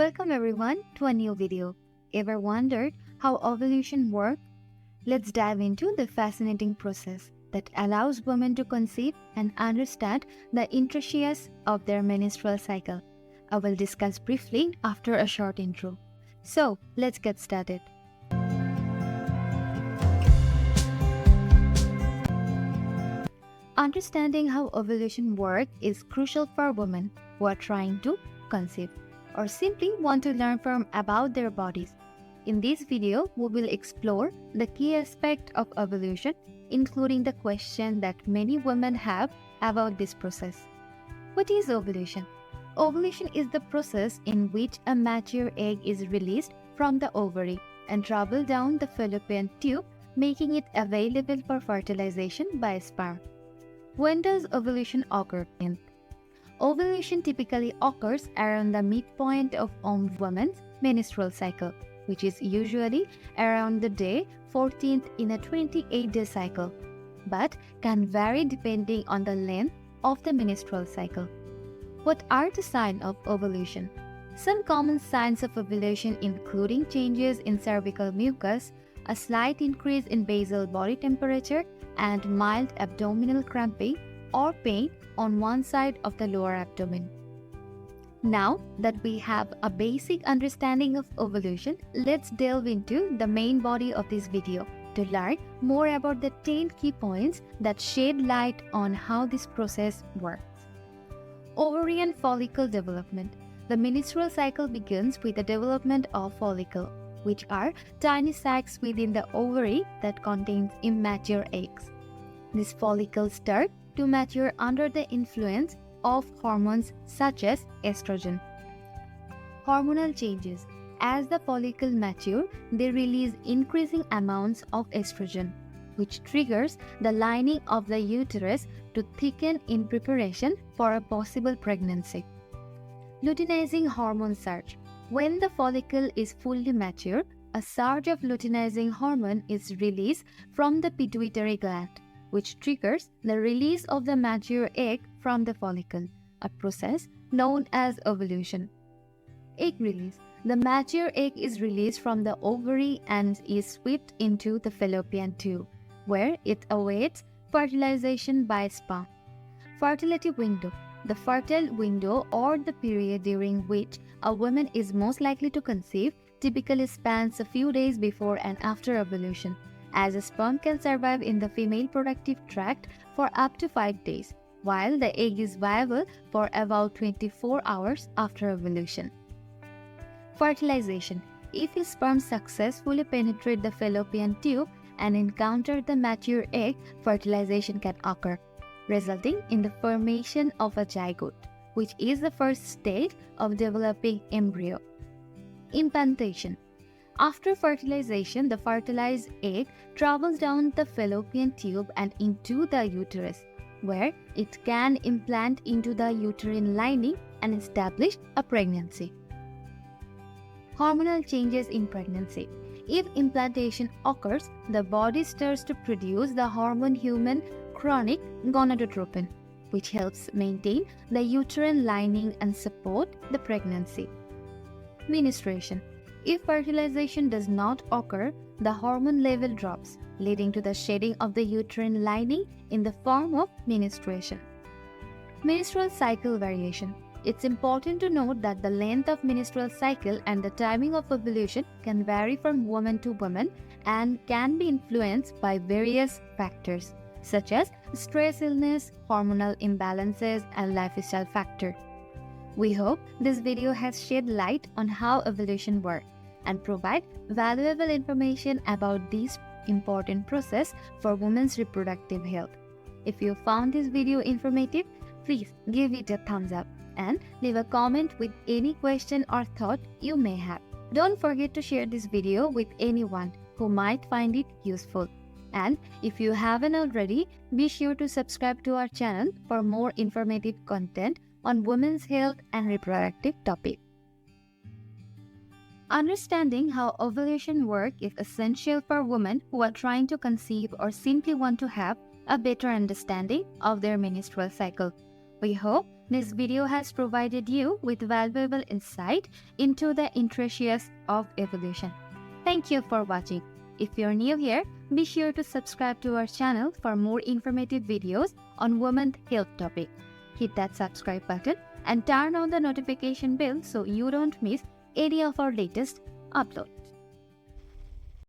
Welcome everyone to a new video. Ever wondered how ovulation works? Let's dive into the fascinating process that allows women to conceive and understand the intricacies of their menstrual cycle. I will discuss briefly after a short intro. So, let's get started. Understanding how ovulation works is crucial for women who are trying to conceive or simply want to learn about their bodies. In this video, we will explore the key aspect of ovulation, including the question that many women have about this process. What is ovulation? Ovulation is the process in which a mature egg is released from the ovary and travels down the fallopian tube, making it available for fertilization by sperm. When does ovulation occur? Ovulation typically occurs around the midpoint of a woman's menstrual cycle, which is usually around the day 14th in a 28-day cycle, but can vary depending on the length of the menstrual cycle. What are the signs of ovulation? Some common signs of ovulation including changes in cervical mucus, a slight increase in basal body temperature, and mild abdominal cramping or pain on one side of the lower abdomen. Now that we have a basic understanding of ovulation, let's delve into the main body of this video to learn more about the 10 key points that shed light on how this process works. Ovarian follicle development. The menstrual cycle begins with the development of follicle, which are tiny sacs within the ovary that contains immature eggs. These follicles start to mature under the influence of hormones such as estrogen. Hormonal changes. As the follicle mature, they release increasing amounts of estrogen, which triggers the lining of the uterus to thicken in preparation for a possible pregnancy. Luteinizing hormone surge. When the follicle is fully mature, a surge of luteinizing hormone is released from the pituitary gland, which triggers the release of the mature egg from the follicle, a process known as ovulation. Egg release. The mature egg is released from the ovary and is swept into the fallopian tube, where it awaits fertilization by sperm. Fertility window. The fertile window or the period during which a woman is most likely to conceive typically spans a few days before and after ovulation, as a sperm can survive in the female reproductive tract for up to 5 days, while the egg is viable for about 24 hours after ovulation. Fertilization. If a sperm successfully penetrates the fallopian tube and encounters the mature egg, fertilization can occur, resulting in the formation of a zygote, which is the first stage of developing embryo. Implantation. After fertilization, the fertilized egg travels down the fallopian tube and into the uterus, where it can implant into the uterine lining and establish a pregnancy. Hormonal changes in pregnancy. If implantation occurs, the body starts to produce the hormone human chronic gonadotropin, which helps maintain the uterine lining and support the pregnancy. Menstruation. If fertilization does not occur, the hormone level drops, leading to the shedding of the uterine lining in the form of menstruation. Menstrual cycle variation. It's important to note that the length of menstrual cycle and the timing of ovulation can vary from woman to woman and can be influenced by various factors such as stress, illness, hormonal imbalances, and lifestyle factors. We hope this video has shed light on how ovulation works and provide valuable information about this important process for women's reproductive health. If you found this video informative, please give it a thumbs up and leave a comment with any question or thought you may have. Don't forget to share this video with anyone who might find it useful. And if you haven't already, be sure to subscribe to our channel for more informative content on women's health and reproductive topics. Understanding how ovulation works is essential for women who are trying to conceive or simply want to have a better understanding of their menstrual cycle. We hope This video has provided you with valuable insight into the intricacies of ovulation. Thank you for watching. If you're new here, be sure to subscribe to our channel for more informative videos on women's health topic. Hit that subscribe button and turn on the notification bell so you don't miss any of our latest uploads.